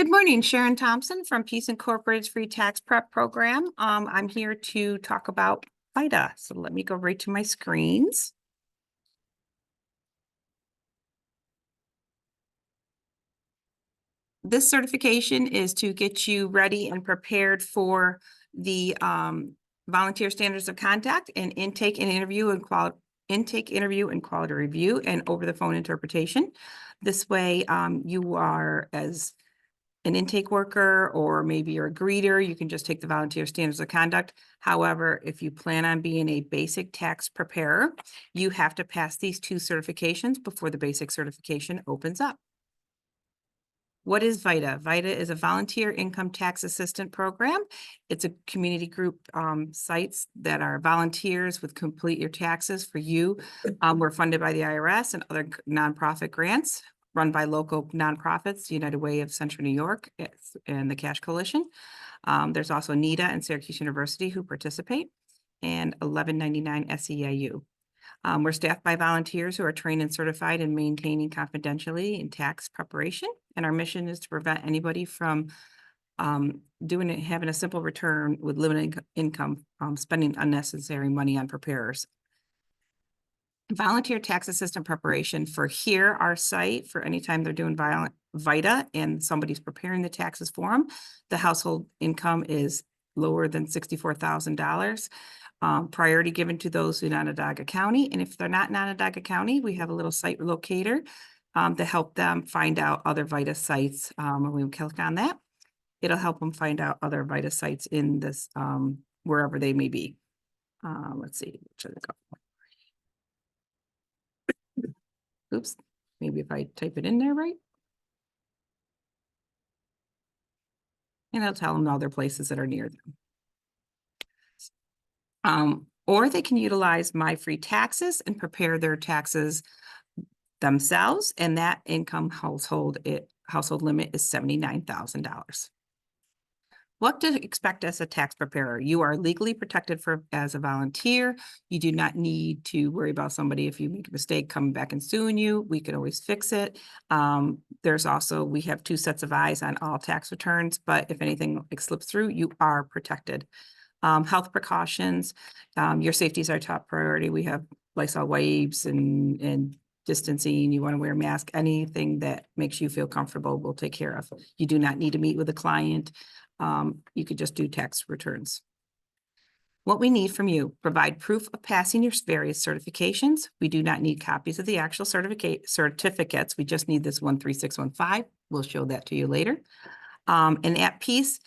Good morning, Sharon Thompson from Peace Incorporated's free tax prep program. I'm here to talk about VITA. So let me go right to my screens. This certification is to get you ready and prepared for the volunteer standards of conduct and intake and interview and quality review and over the phone interpretation. This way, you are as an intake worker, or maybe you're a greeter, you can just take the volunteer standards of conduct. However, if you plan on being a basic tax preparer, you have to pass these two certifications before the basic certification opens up. What is VITA? VITA is a volunteer income tax assistant program. It's a community group sites that are volunteers with complete your taxes for you. We're funded by the IRS and other nonprofit grants run by local nonprofits, the United Way of Central New York and the Cash Coalition. There's also NITA and Syracuse University who participate, and 1199 SEIU. We're staffed by volunteers who are trained and certified in maintaining confidentiality in tax preparation. And our mission is to prevent anybody from having a simple return with limited income, spending unnecessary money on preparers. Volunteer tax assistant preparation for our site, for anytime they're doing VITA and somebody's preparing the taxes for them, the household income is lower than $64,000. Priority given to those in Onondaga County. And if they're not in Onondaga County, we have a little site locator to help them find out other VITA sites. When we click on that, it'll help them find out other VITA sites in this, wherever they may be. Let's see, should I go? Oops, maybe if I type it in there right. And I'll tell them other places that are near them. Or they can utilize My Free Taxes and prepare their taxes themselves, and that income household limit is $79,000. What to expect as a tax preparer? You are legally protected as a volunteer. You do not need to worry about somebody, if you make a mistake, coming back and suing you. We can always fix it. We have two sets of eyes on all tax returns, but if anything slips through, you are protected. Health precautions, your safety is our top priority. We have Lysol wipes and distancing. You want to wear a mask. Anything that makes you feel comfortable, we'll take care of. You do not need to meet with a client. You could just do tax returns. What we need from you: provide proof of passing your various certifications. We do not need copies of the actual certificates. We just need this 13615. We'll show that to you later. And at Peace,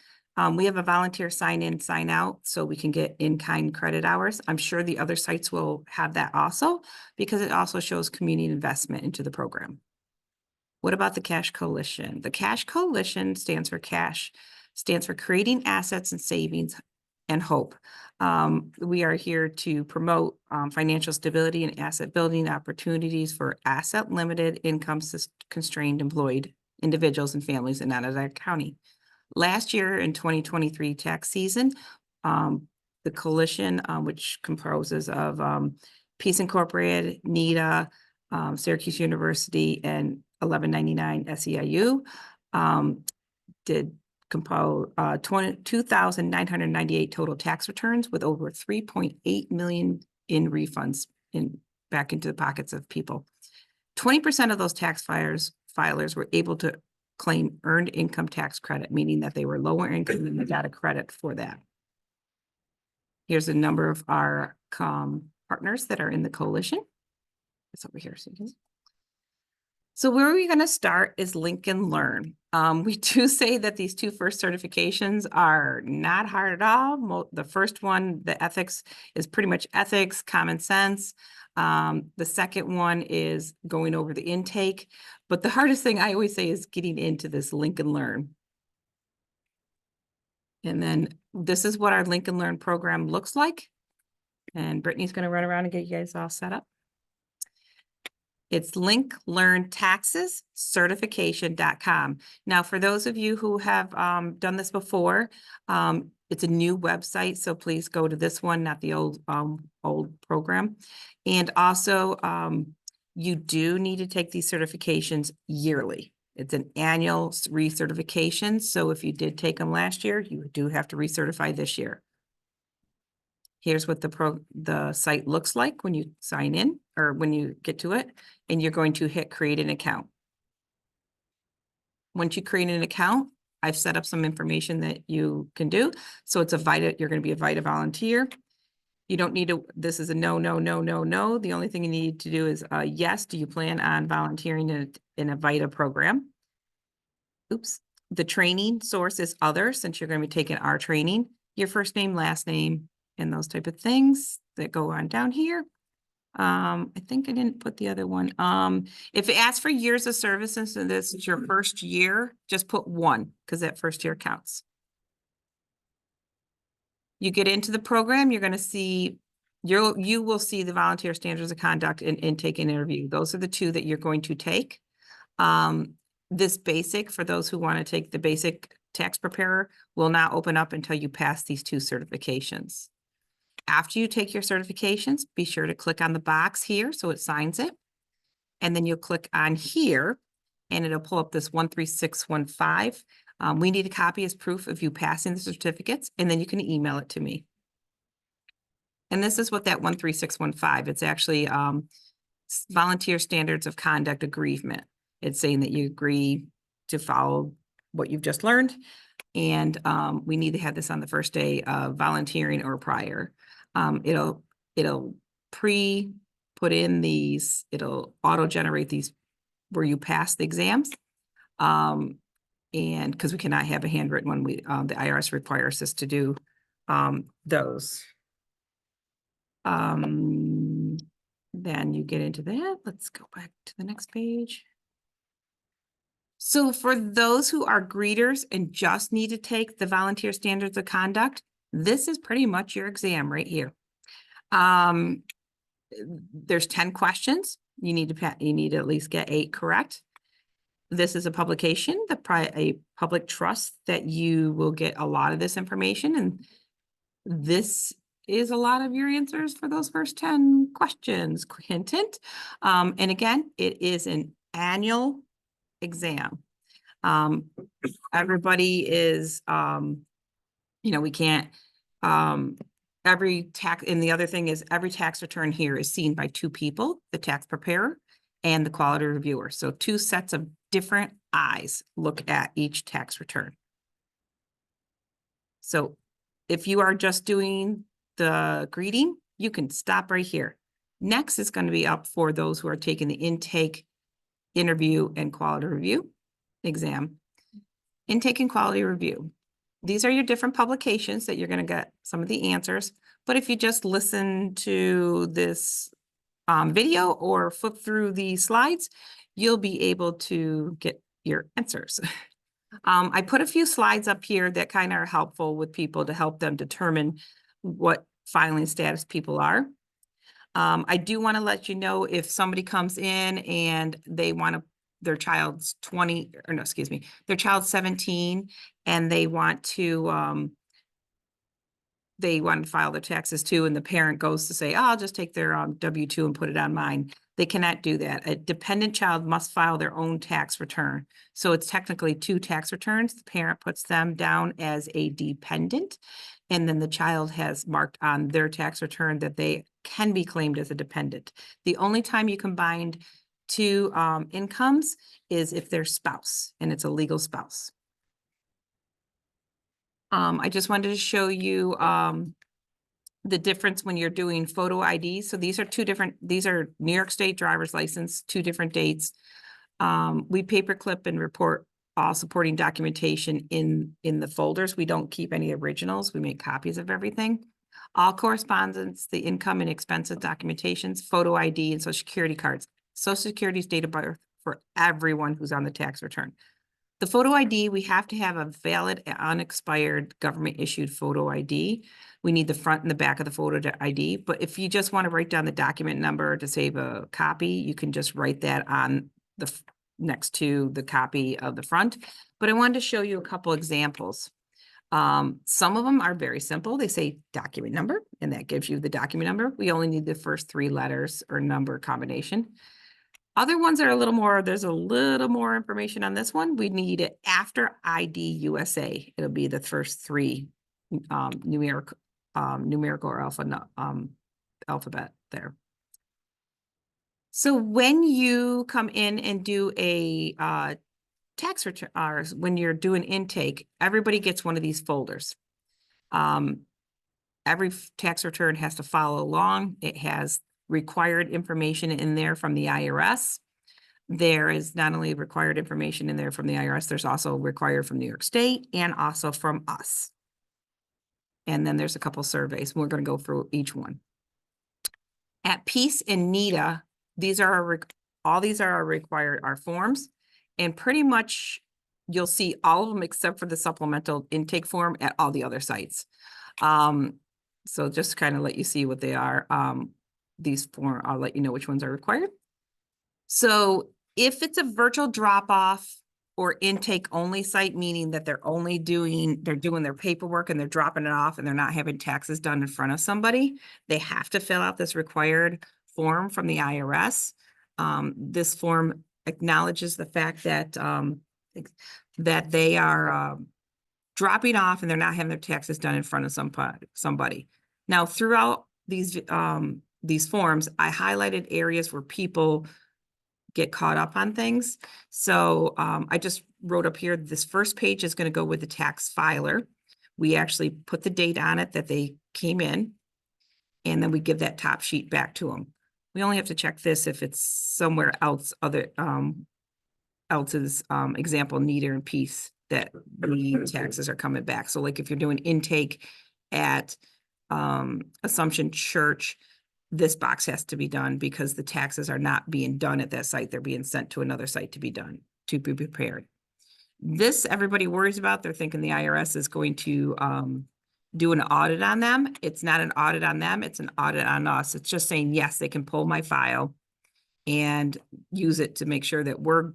we have a volunteer sign in, sign out, so we can get in-kind credit hours. I'm sure the other sites will have that also, because it also shows community investment into the program. What about the Cash Coalition? The Cash Coalition stands for creating assets and savings and hope. We are here to promote financial stability and asset building opportunities for asset limited, income constrained employed individuals and families in Onondaga County. Last year in 2023 tax season, the coalition, which composes of Peace Incorporated, NITA, Syracuse University, and 1199 SEIU, did compile 2,998 total tax returns, with over 3.8 million in refunds back into the pockets of people. 20% of those tax filers were able to claim earned income tax credit, meaning that they were lower income and they got a credit for that. Here's a number of our partners that are in the coalition. It's over here. So where we're going to start is Link and Learn. We do say that these two first certifications are not hard at all. The first one, the ethics, is pretty much ethics, common sense. The second one is going over the intake. But the hardest thing I always say is getting into this Link and Learn. And then this is what our Link and Learn program looks like. And Brittany's going to run around and get you guys all set up. It's Link Learn Taxes Certification.com. Now, for those of you who have done this before, it's a new website, so please go to this one, not the old program. And also, you do need to take these certifications yearly. It's an annual recertification. So if you did take them last year, you do have to recertify this year. Here's what the site looks like when you sign in or when you get to it, and you're going to hit create an account. Once you create an account, I've set up some information that you can do. So it's a VITA, you're going to be a VITA volunteer. You don't need to, this is a no, no, no, no, no. The only thing you need to do is yes, do you plan on volunteering in a VITA program? Oops. The training source is other, since you're going to be taking our training, your first name, last name, and those type of things that go on down here. I think I didn't put the other one. If it asks for years of service, and so this is your first year, just put 1 because that first year counts. You get into the program, you're going to see, you will see the volunteer standards of conduct and intake and interview. Those are the 2 that you're going to take. This basic, for those who want to take the basic tax preparer, will not open up until you pass these 2 certifications. After you take your certifications, be sure to click on the box here so it signs it. And then you'll click on here and it'll pull up this 13615. We need a copy as proof of you passing the certificates, and then you can email it to me. And this is what that 13615, it's actually volunteer standards of conduct agreement. It's saying that you agree to follow what you've just learned. And we need to have this on the first day of volunteering or prior. It'll put in these, it'll auto-generate these where you pass the exams. And because we cannot have a handwritten one, the IRS requires us to do those. Then you get into that. Let's go back to the next page. So for those who are greeters and just need to take the volunteer standards of conduct, this is pretty much your exam right here. There's 10 questions. You need to at least get 8 correct. This is a publication, a public trust that you will get a lot of this information, and this is a lot of your answers for those first 10 questions. Hint, hint. And again, it is an annual exam. Everybody is, we can't, every tax, and the other thing is every tax return here is seen by 2 people, the tax preparer and the quality reviewer. So 2 sets of different eyes look at each tax return. So if you are just doing the greeting, you can stop right here. Next is going to be up for those who are taking the intake, interview, and quality review exam. Intake and quality review. These are your different publications that you're going to get some of the answers. But if you just listen to this video or flip through the slides, you'll be able to get your answers. I put a few slides up here that kind of are helpful with people to help them determine what filing status people are. I do want to let you know if somebody comes in and they want to, their child's 17 and they want to file their taxes too, and the parent goes to say, oh, I'll just take their W-2 and put it on mine. They cannot do that. A dependent child must file their own tax return. So it's technically 2 tax returns. The parent puts them down as a dependent, and then the child has marked on their tax return that they can be claimed as a dependent. The only time you combine 2 incomes is if they're spouse, and it's a legal spouse. I just wanted to show you the difference when you're doing photo ID. So these are 2 different, these are New York State driver's license, 2 different dates. We paperclip and report all supporting documentation in the folders. We don't keep any originals. We make copies of everything. All correspondence, the income and expenses documentations, photo ID, and social security cards. Social Security's date of birth for everyone who's on the tax return. The photo ID, we have to have a valid, unexpired government-issued photo ID. We need the front and the back of the photo ID. But if you just want to write down the document number to save a copy, you can just write that on the next to the copy of the front. But I wanted to show you a couple examples. Some of them are very simple. They say document number, and that gives you the document number. We only need the first 3 letters or number combination. Other ones are a little more, there's a little more information on this one. We need it after ID USA. It'll be the first three numerical or alphabet there. So when you come in and do a tax return, or when you're doing intake, everybody gets one of these folders. Every tax return has to follow along. It has required information in there from the IRS. There is not only required information in there from the IRS, there's also required from New York State and also from us. And then there's a couple surveys. We're going to go through each one. At Peace and NITA, these are all these are required, our forms, and pretty much you'll see all of them except for the supplemental intake form at all the other sites. So just to kind of let you see what they are. These forms, I'll let you know which ones are required. So if it's a virtual drop-off or intake only site, meaning that they're doing their paperwork and they're dropping it off and they're not having taxes done in front of somebody, they have to fill out this required form from the IRS. This form acknowledges the fact that that they are dropping off and they're not having their taxes done in front of somebody. Now, throughout these forms, I highlighted areas where people get caught up on things. So I just wrote up here, this first page is going to go with the tax filer. We actually put the date on it that they came in, and then we give that top sheet back to them. We only have to check this if it's somewhere else, other else's example, NITA and Peace, that the taxes are coming back. So like if you're doing intake at Assumption Church, this box has to be done because the taxes are not being done at that site. They're being sent to another site to be done, to be prepared. This everybody worries about. They're thinking the IRS is going to do an audit on them. It's not an audit on them. It's an audit on us. It's just saying, yes, they can pull my file and use it to make sure that we're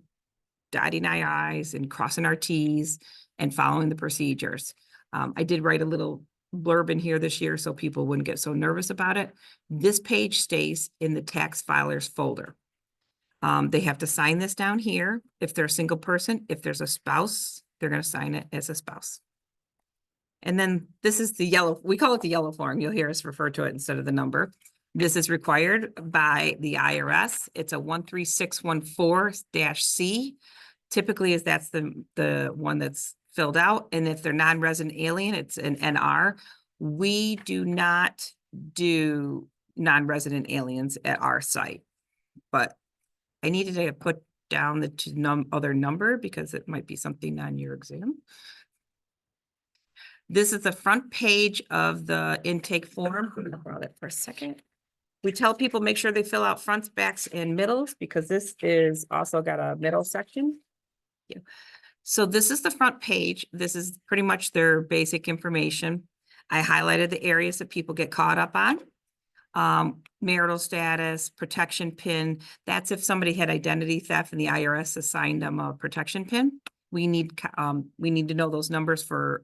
dotting our I's and crossing our T's and following the procedures. I did write a little blurb in here this year so people wouldn't get so nervous about it. This page stays in the tax filers folder. They have to sign this down here. If they're a single person, if there's a spouse, they're going to sign it as a spouse. And then this is the yellow, we call it the yellow form. You'll hear us refer to it instead of the number. This is required by the IRS. It's a 13614-C. Typically, that's the one that's filled out. And if they're non-resident alien, it's an NR. We do not do non-resident aliens at our site, but I needed to put down the other number because it might be something on your exam. This is the front page of the intake form. I'm gonna borrow that for a second. We tell people make sure they fill out fronts, backs, and middles because this is also got a middle section. Yeah. So this is the front page. This is pretty much their basic information. I highlighted the areas that people get caught up on. Marital status, protection PIN. That's if somebody had identity theft and the IRS assigned them a protection PIN. We need to know those numbers for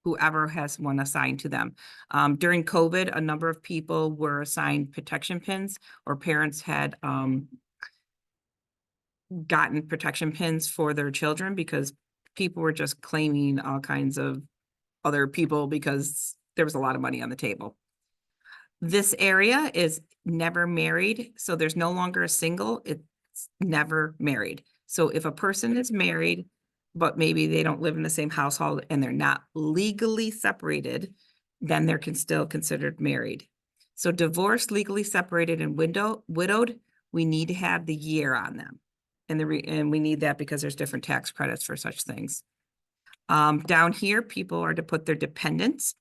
whoever has one assigned to them. During COVID, a number of people were assigned protection PINs, or parents had gotten protection PINs for their children because people were just claiming all kinds of other people because there was a lot of money on the table. This area is never married, so there's no longer a single, it's never married. So if a person is married, but maybe they don't live in the same household and they're not legally separated, then they're still considered married. So divorced, legally separated, and widowed, we need to have the year on them. And we need that because there's different tax credits for such things. Down here, people are to put their dependents.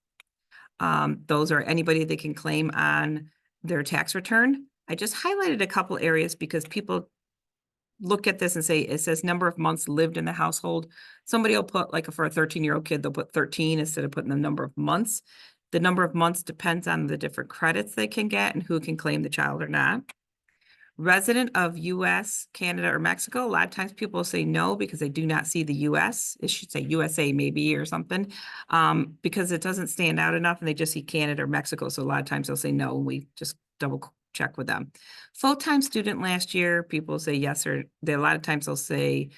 Those are anybody they can claim on their tax return. I just highlighted a couple areas because people look at this and say, it says number of months lived in the household. Somebody will put, like for a 13-year-old kid, they'll put 13 instead of putting the number of months. The number of months depends on the different credits they can get and who can claim the child or not. Resident of US, Canada, or Mexico. A lot of times people say no because they do not see the US. It should say USA maybe or something because it doesn't stand out enough and they just see Canada or Mexico. So a lot of times they'll say no and we just double check with them. Full-time student last year, people say yes, or a lot of times they'll say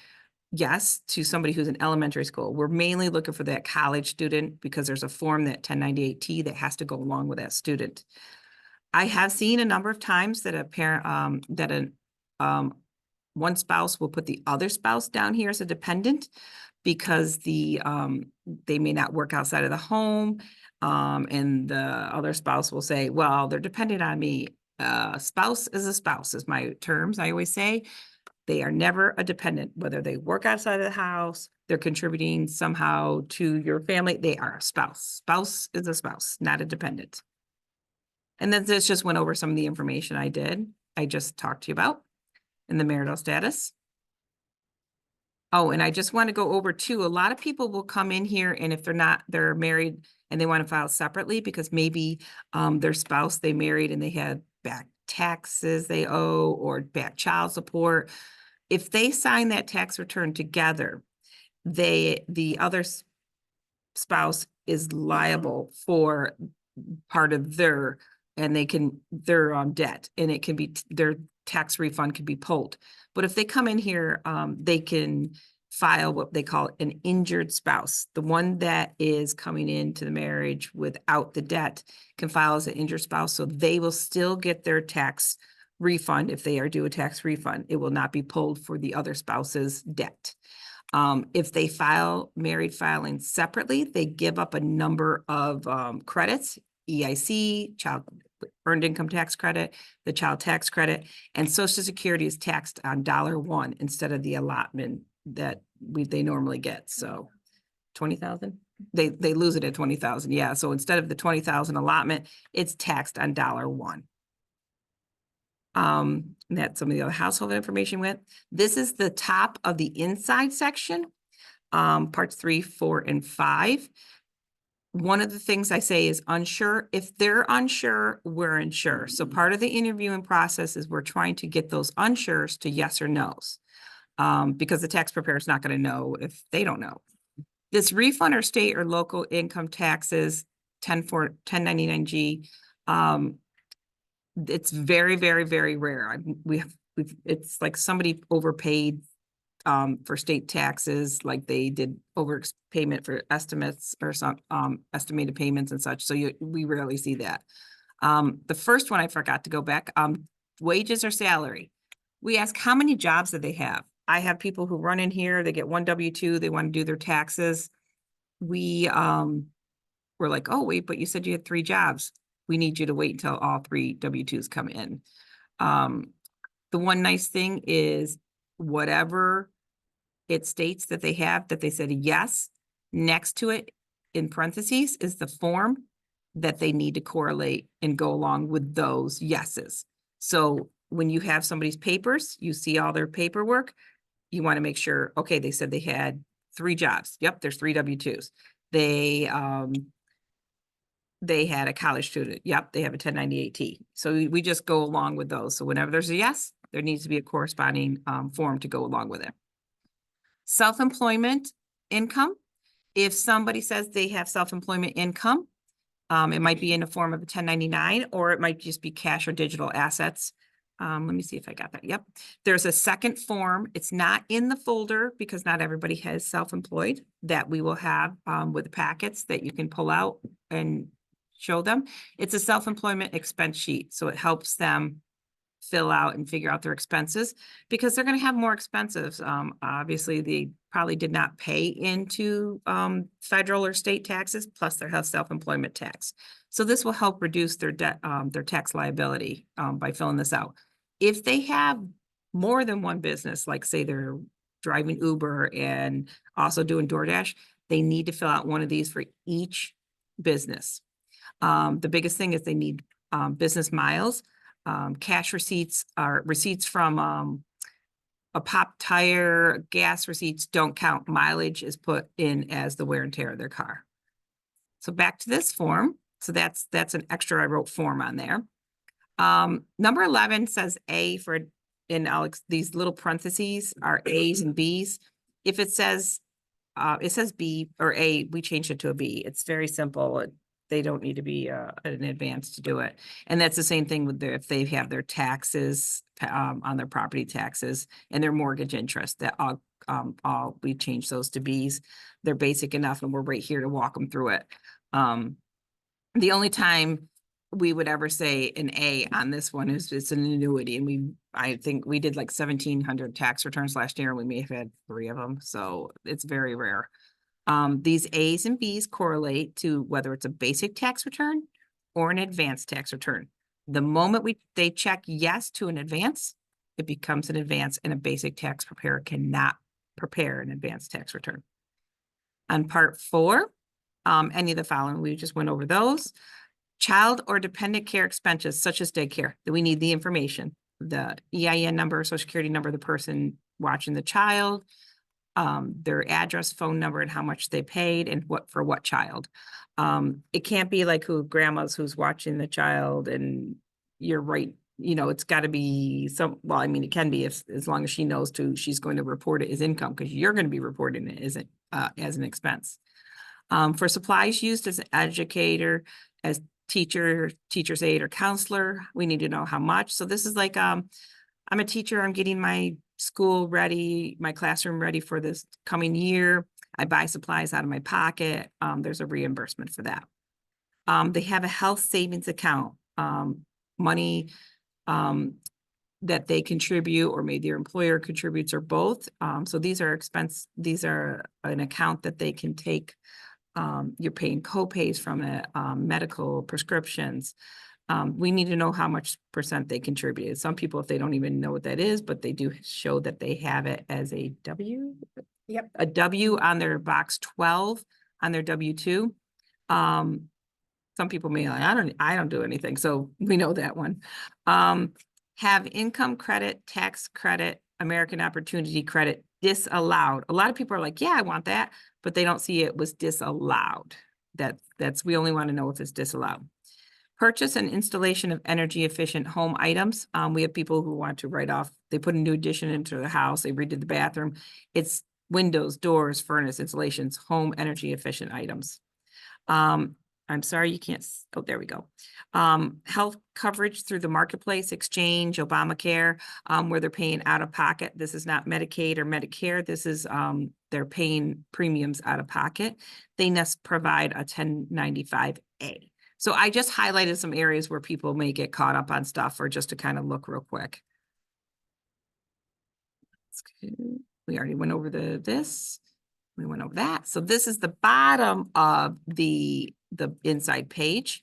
yes to somebody who's in elementary school. We're mainly looking for that college student because there's a form, that 1098T, that has to go along with that student. I have seen a number of times that a parent, one spouse will put the other spouse down here as a dependent because they may not work outside of the home. And the other spouse will say, well, they're dependent on me. Spouse is a spouse is my terms. I always say they are never a dependent, whether they work outside of the house, they're contributing somehow to your family. They are a spouse. Spouse is a spouse, not a dependent. And then this just went over some of the information I just talked to you about in the marital status. Oh, and I just want to go over too, a lot of people will come in here, and if they're married and they want to file separately because maybe their spouse they married and they had back taxes they owe or back child support. If they sign that tax return together, the other spouse is liable for part of their debt, and it can be their tax refund can be pulled. But if they come in here, they can file what they call an injured spouse. The one that is coming into the marriage without the debt can file as an injured spouse, so they will still get their tax refund if they are due a tax refund. It will not be pulled for the other spouse's debt. If they file married filing separately, they give up a number of credits, EIC, child earned income tax credit, the child tax credit, and Social Security is taxed on $1 instead of the allotment that they normally get. So 20,000, they lose it at 20,000. Yeah. So instead of the 20,000 allotment, it's taxed on $1. That's some of the other household information with. This is the top of the inside section, parts 3, 4, and 5. One of the things I say is unsure. If they're unsure, we're unsure. So part of the interviewing process is we're trying to get those unsures to yes or no's, because the tax preparer is not going to know if they don't know. This refund or state or local income taxes, 1099G, it's very, very, very rare. It's like somebody overpaid for state taxes, like they did overpayment for estimates or some estimated payments and such. So we rarely see that. The first one I forgot to go back, wages or salary. We ask how many jobs do they have? I have people who run in here, they get one W-2, they want to do their taxes. We're like, oh, wait, but you said you had 3 jobs. We need you to wait until all 3 W-2s come in. The one nice thing is whatever it states that they have, that they said yes, next to it in parentheses is the form that they need to correlate and go along with those yeses. So when you have somebody's papers, you see all their paperwork, you want to make sure, okay, they said they had 3 jobs. Yep, there's 3 W-2s. They had a college student. Yep, they have a 1098T. So we just go along with those. So whenever there's a yes, there needs to be a corresponding form to go along with it. Self-employment income. If somebody says they have self-employment income, it might be in the form of a 1099, or it might just be cash or digital assets. Let me see if I got that. Yep. There's a second form. It's not in the folder because not everybody has self-employed, that we will have with the packets that you can pull out and show them. It's a self-employment expense sheet. So it helps them fill out and figure out their expenses, because they're going to have more expenses. Obviously, they probably did not pay into federal or state taxes, plus their health self-employment tax. So this will help reduce their debt, their tax liability by filling this out. If they have more than one business, like say they're driving Uber and also doing DoorDash, they need to fill out one of these for each business. The biggest thing is they need business miles. Cash receipts are receipts from a pop tire, gas receipts don't count. Mileage is put in as the wear and tear of their car. So back to this form. So that's an extra I wrote form on there. Number 11 says A for, in Alex, these little parentheses are A's and B's. If it says B or A, we changed it to a B. It's very simple. they don't need to be an advance to do it. And that's the same thing with if they have their taxes on their property taxes and their mortgage interest, that we change those to Bs. They're basic enough, and we're right here to walk them through it. The only time we would ever say an A on this one is it's an annuity, and I think we did like 1,700 tax returns last year, and we may have had 3 of them, so it's very rare. These A's and B's correlate to whether it's a basic tax return or an advanced tax return. The moment they check yes to an advance, it becomes an advance, and a basic tax preparer cannot prepare an advanced tax return. On part 4, any of the following, we just went over those. Child or dependent care expenses, such as daycare, that we need the information, the EIN number, social security number, the person watching the child, their address, phone number, and how much they paid, and for what child. It can't be like who's watching the child, and you're right. It's got to be well, I mean, it can be as long as she knows she's going to report it as income, because you're going to be reporting it as an expense. For supplies used as an educator, as teacher's aide, or counselor, we need to know how much. So this is like, I'm a teacher, I'm getting my school ready, my classroom ready for this coming year. I buy supplies out of my pocket. There's a reimbursement for that. They have a health savings account, money that they contribute, or maybe their employer contributes, or both. So these are an account that they can take. You're paying co-pays from it, medical prescriptions. We need to know how much % they contributed. Some people, if they don't even know what that is, but they do show that they have it as a W. Yep. A W on their box 12 on their W-2. Some people may like, I don't do anything. So we know that one. Have income credit, tax credit, American Opportunity Credit disallowed. A lot of people are like, yeah, I want that, but they don't see it was disallowed. We only want to know if it's disallowed. Purchase and installation of energy efficient home items. We have people who want to write off, they put a new addition into the house, they redid the bathroom. It's windows, doors, furnace, installations, home energy efficient items. I'm sorry, you can't, oh, there we go. Health coverage through the marketplace, exchange, Obamacare, where they're paying out of pocket. This is not Medicaid or Medicare. This is, they're paying premiums out of pocket. They must provide a 1095A. So I just highlighted some areas where people may get caught up on stuff, or just to kind of look real quick. We already went over this. We went over that. So this is the bottom of the inside page.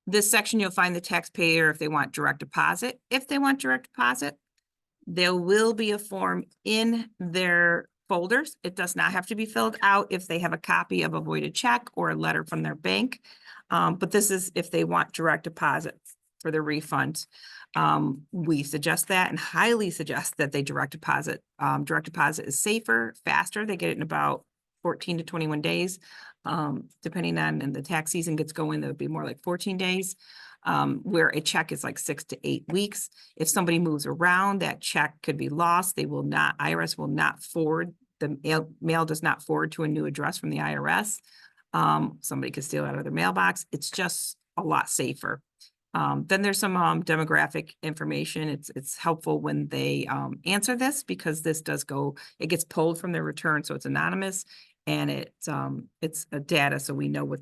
This section, you'll find the taxpayer if they want direct deposit. If they want direct deposit, there will be a form in their folders. It does not have to be filled out if they have a copy of a voided check or a letter from their bank. But this is if they want direct deposit for their refunds. We suggest that, and highly suggest that they direct deposit. Direct deposit is safer, faster. They get it in about 14 to 21 days. Depending on, and the tax season gets going, that would be more like 14 days. Where a check is like 6 to 8 weeks. If somebody moves around, that check could be lost. IRS will not forward, the mail does not forward to a new address from the IRS. Somebody could steal it out of their mailbox. It's just a lot safer. Then there's some demographic information. It's helpful when they answer this, because this it gets pulled from their return, so it's anonymous, and it's a data, so we know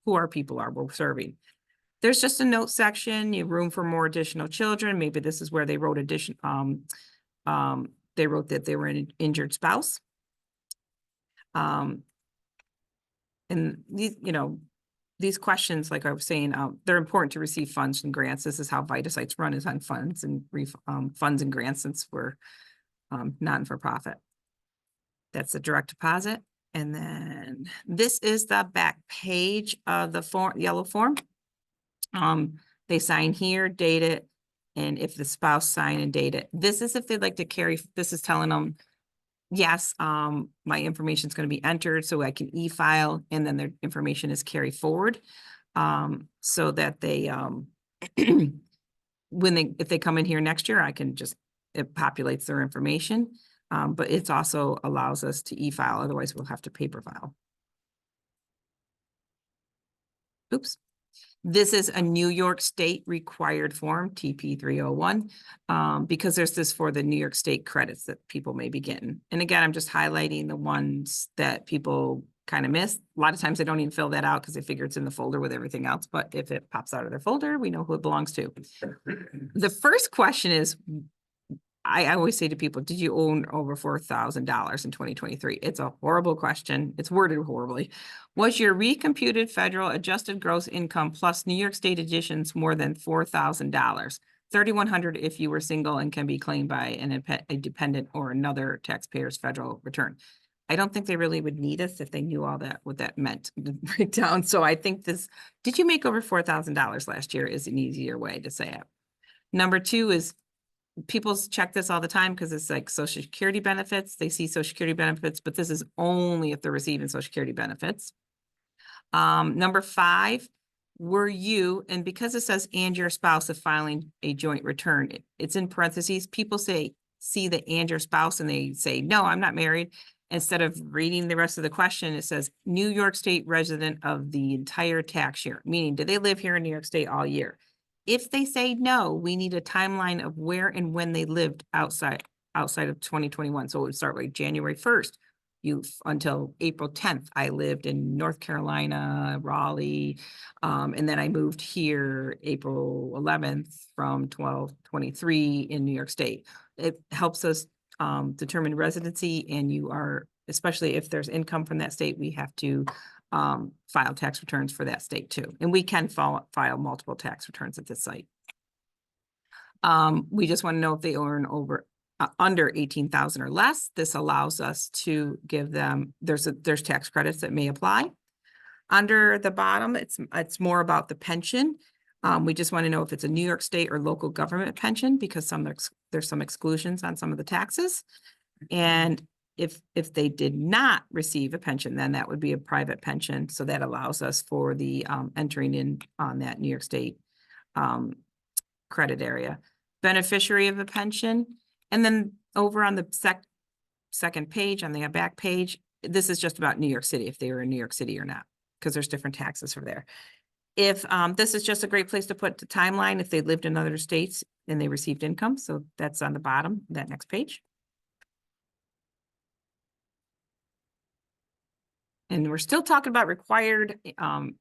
who our people are we're serving. There's just a note section. You have room for more additional children. Maybe this is where they wrote they wrote that they were an injured spouse. And these questions, like I was saying, they're important to receive funds and grants. This is how VITA sites run, is on funds and funds and grants, since we're not-for-profit. That's the direct deposit. And then this is the back page of the yellow form. They sign here, date it, and if the spouse sign and date it. This is if they'd like to carry, this is telling them, yes, my information is going to be entered so I can e-file, and then their information is carried forward, so that they, if they come in here next year, it populates their information, but it also allows us to e-file. Otherwise, we'll have to paper file. Oops. This is a New York State required form, TP 301, because there's this for the New York State credits that people may be getting. And again, I'm just highlighting the ones that people kind of miss. A lot of times they don't even fill that out because they figure it's in the folder with everything else. But if it pops out of their folder, we know who it belongs to. The first question is, I always say to people, did you own over $4,000 in 2023? It's a horrible question. It's worded horribly. Was your recomputed federal adjusted gross income plus New York State additions more than $4,000? $3,100 if you were single and can be claimed by a dependent or another taxpayer's federal return. I don't think they really would need us if they knew all that, what that meant to break down. So I think this, did you make over $4,000 last year, is an easier way to say it. Number two is, people check this all the time because it's like Social Security benefits. They see Social Security benefits, but this is only if they're receiving Social Security benefits. Number five, were you, and because it says and your spouse, if filing a joint return, it's in parentheses. People see the and your spouse and they say, no, I'm not married. Instead of reading the rest of the question, it says New York State resident of the entire tax year, meaning do they live here in New York State all year? If they say no, we need a timeline of where and when they lived outside of 2021. So it would start like January 1st. Until April 10th, I lived in North Carolina, Raleigh, and then I moved here April 11th from 12/23 in New York State. It helps us determine residency, and you are, especially if there's income from that state, we have to file tax returns for that state too. And we can file multiple tax returns at this site. We just want to know if they earn over under 18,000 or less. This allows us to give them, there's tax credits that may apply. Under the bottom, it's more about the pension. We just want to know if it's a New York State or local government pension, because there's some exclusions on some of the taxes. And if they did not receive a pension, then that would be a private pension. So that allows us for the entering in on that New York State credit area. Beneficiary of a pension. And then over on the second page, on the back page, this is just about New York City, if they were in New York City or not, because there's different taxes for there. If this is just a great place to put the timeline if they lived in other states and they received income. So that's on the bottom, that next page. And we're still talking about required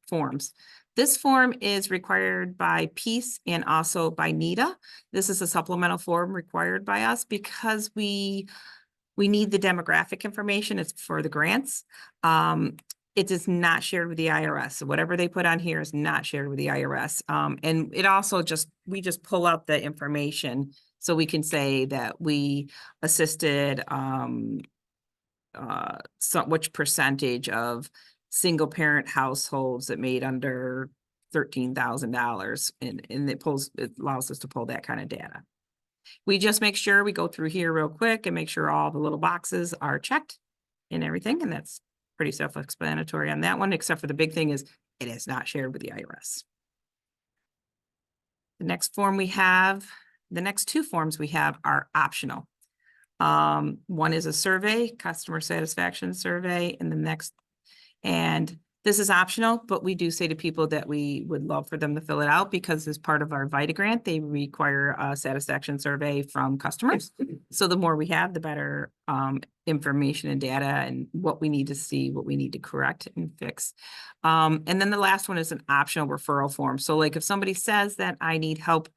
forms. This form is required by Peace and also by NITA. This is a supplemental form required by us because we need the demographic information. It's for the grants. It is not shared with the IRS. So whatever they put on here is not shared with the IRS. And it also we just pull out the information so we can say that we assisted which percentage of single parent households that made under $13,000, and it allows us to pull that kind of data. We just make sure we go through here real quick and make sure all the little boxes are checked and everything, and that's pretty self-explanatory on that one, except for the big thing is it is not shared with the IRS. The next form we have, the next two forms we have are optional. One is a survey, customer satisfaction survey, and this is optional, but we do say to people that we would love for them to fill it out because as part of our VITA grant, they require a satisfaction survey from customers. So the more we have, the better information and data and what we need to see, what we need to correct and fix. And then the last one is an optional referral form. So like if somebody says that I need help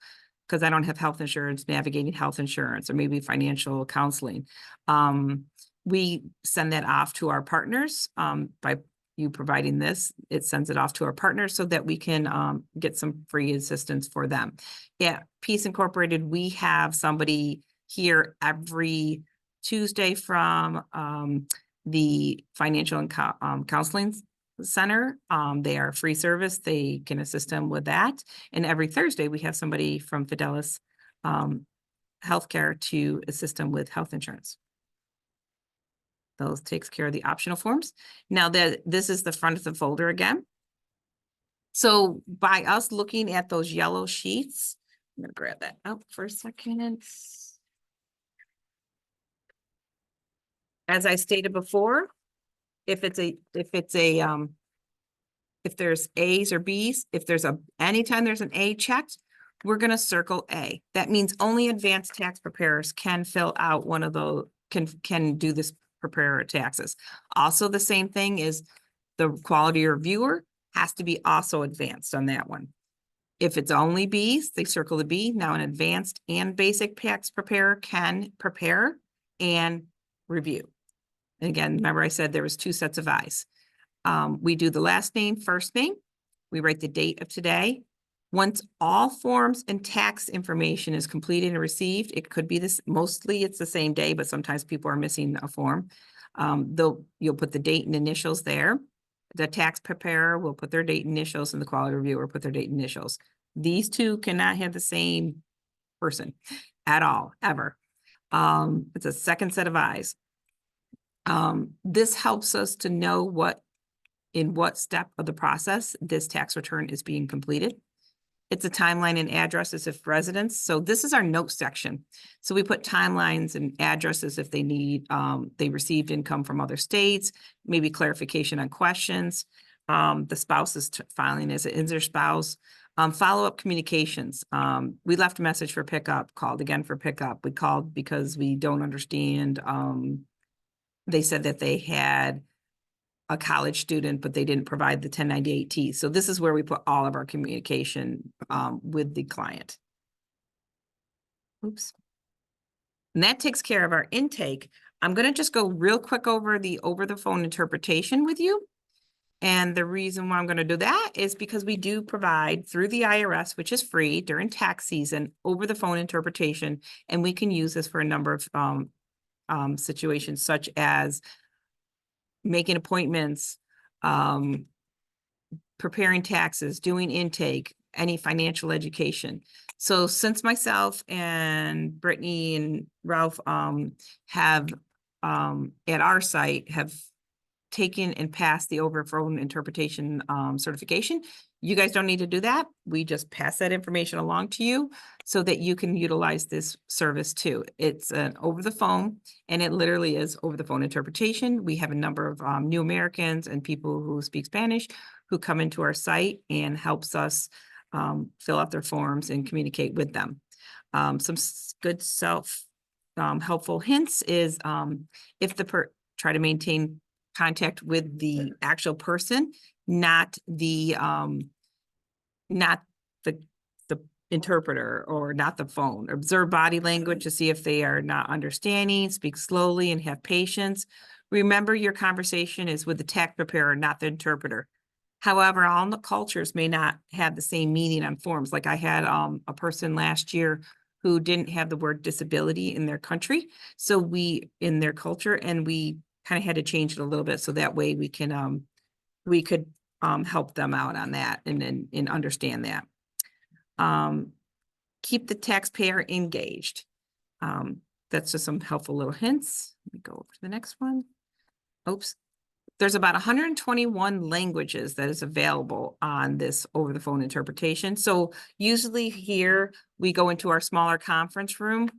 because I don't have health insurance, navigating health insurance, or maybe financial counseling, we send that off to our partners. By you providing this, it sends it off to our partners so that we can get some free assistance for them. Yeah, Peace Incorporated, we have somebody here every Tuesday from the Financial and Counseling Center. They are free service. They can assist them with that. And every Thursday, we have somebody from Fidelis Healthcare to assist them with health insurance. Those takes care of the optional forms. Now this is the front of the folder again. So by us looking at those yellow sheets, I'm gonna grab that out for a second. As I stated before, if it's a if there's A's or B's, if there's anytime there's an A checked, we're gonna circle A. That means only advanced tax preparers can fill out one of those, can do this preparer taxes. Also, the same thing is the quality reviewer has to be also advanced on that one. If it's only Bs, they circle the B. Now an advanced and basic tax preparer can prepare and review. And again, remember I said there was 2 sets of eyes. We do the last name, first name. We write the date of today. Once all forms and tax information is completed and received, it could be this, mostly it's the same day, but sometimes people are missing a form. You'll put the date and initials there. The tax preparer will put their date and initials and the quality reviewer put their date and initials. These two cannot have the same person at all, ever. It's a second set of eyes. This helps us to know in what step of the process this tax return is being completed. It's a timeline and addresses if residents. So this is our note section. So we put timelines and addresses if they need, they received income from other states, maybe clarification on questions. The spouse is filing as an their spouse. Follow-up communications. We left a message for pickup, called again for pickup. We called because we don't understand. They said that they had a college student, but they didn't provide the 1098T. So this is where we put all of our communication with the client. Oops. And that takes care of our intake. I'm going to just go real quick over the phone interpretation with you. And the reason why I'm going to do that is because we do provide through the IRS, which is free during tax season, over the phone interpretation. And we can use this for a number of situations, such as making appointments, preparing taxes, doing intake, any financial education. So since myself and Brittany and Ralph have at our site have taken and passed the over-phone interpretation certification, you guys don't need to do that. We just pass that information along to you so that you can utilize this service too. It's an over the phone, and it literally is over the phone interpretation. We have a number of new Americans and people who speak Spanish who come into our site and helps us fill out their forms and communicate with them. Some good helpful hints is if try to maintain contact with the actual person, not the interpreter or not the phone. Observe body language to see if they are not understanding, speak slowly and have patience. Remember, your conversation is with the tax preparer, not the interpreter. However, all the cultures may not have the same meaning on forms. Like I had a person last year who didn't have the word disability in their country. So in their culture, and we kind of had to change it a little bit so that way we could help them out on that and understand that. Keep the taxpayer engaged. That's just some helpful little hints. Let me go over to the next one. Oops. There's about 121 languages that is available on this over the phone interpretation. So usually here we go into our smaller conference room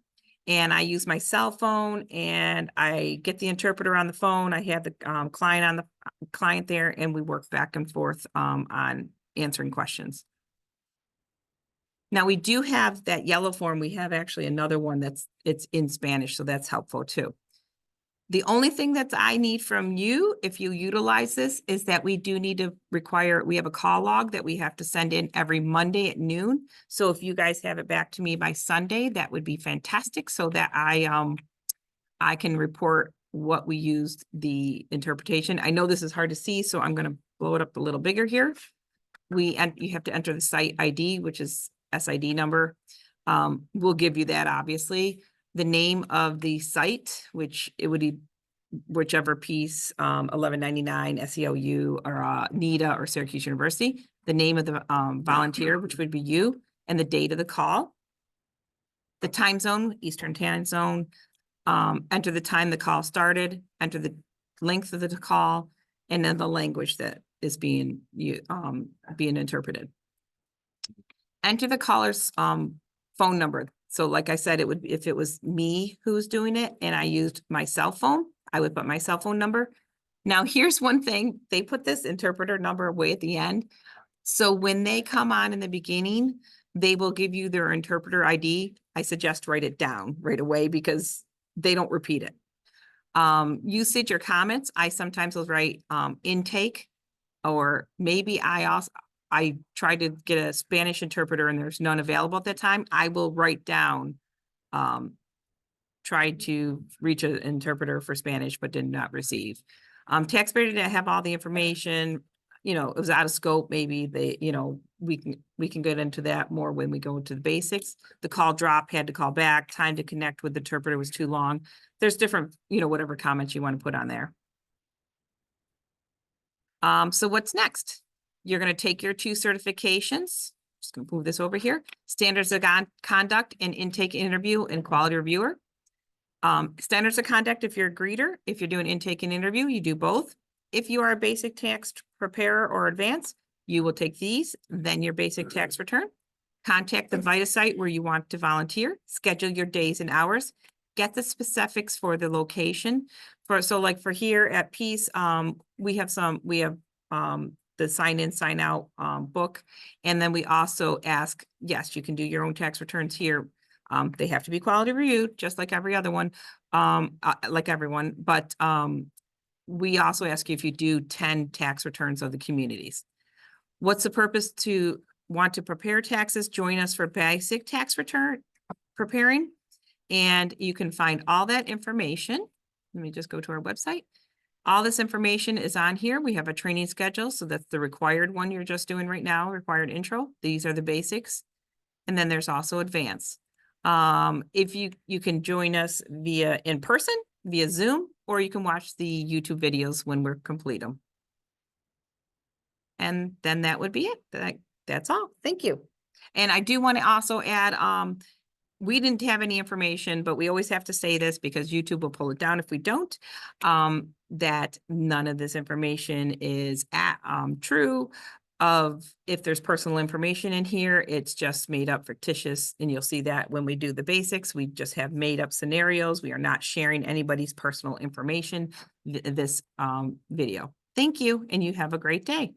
and I use my cell phone and I get the interpreter on the phone. I have the client there, and we work back and forth on answering questions. Now we do have that yellow form. We have actually another one it's in Spanish, so that's helpful too. The only thing that I need from you, if you utilize this, is that we do need to we have a call log that we have to send in every Monday at noon. So if you guys have it back to me by Sunday, that would be fantastic, so that I can report what we used the interpretation. I know this is hard to see, so I'm going to blow it up a little bigger here. You have to enter the site ID, which is SID number. We'll give you that, obviously. The name of the site, which it would be whichever piece, 1199 SEOU or NIDA or Syracuse University, the name of the volunteer, which would be you, and the date of the call, the time zone, Eastern Time Zone, enter the time the call started, enter the length of the call, and then the language that is being interpreted. Enter the caller's phone number. So like I said, if it was me who was doing it and I used my cell phone, I would put my cell phone number. Now, here's one thing, they put this interpreter number way at the end. So when they come on in the beginning, they will give you their interpreter ID. I suggest write it down right away because they don't repeat it. Usage or comments, I sometimes will write intake, or maybe I tried to get a Spanish interpreter and there's none available at that time. I will write down, tried to reach an interpreter for Spanish, but did not receive. Taxpayer didn't have all the information, you know, it was out of scope, maybe they, you know, we can get into that more when we go into the basics. The call drop, had to call back, time to connect with the interpreter was too long. There's different, you know, whatever comments you want to put on there. So what's next? You're going to take your 2 certifications. Just going to move this over here. Standards of conduct and intake interview and quality reviewer. Standards of conduct, if you're a greeter, if you're doing intake and interview, you do both. If you are a basic tax preparer or advanced, you will take these, then your basic tax return. Contact the VITA site where you want to volunteer, schedule your days and hours, get the specifics for the location. So like for here at Peace, we have the sign in, sign out book. And then we also ask, yes, you can do your own tax returns here. They have to be quality reviewed, just like every other one, like everyone, but we also ask you if you do 10 tax returns of the communities. What's the purpose to want to prepare taxes? Join us for basic tax return preparing, and you can find all that information. Let me just go to our website. All this information is on here. We have a training schedule, so that's the required one you're just doing right now, required intro. These are the basics, and then there's also advanced. If you can join us via in person, via Zoom, or you can watch the YouTube videos when we're complete them. And then that would be it. That's all. Thank you. And I do want to also add, we didn't have any information, but we always have to say this because YouTube will pull it down if we don't, that none of this information is true. If there's personal information in here, it's just made up fictitious. And you'll see that when we do the basics, we just have made up scenarios. We are not sharing anybody's personal information this video. Thank you, and you have a great day.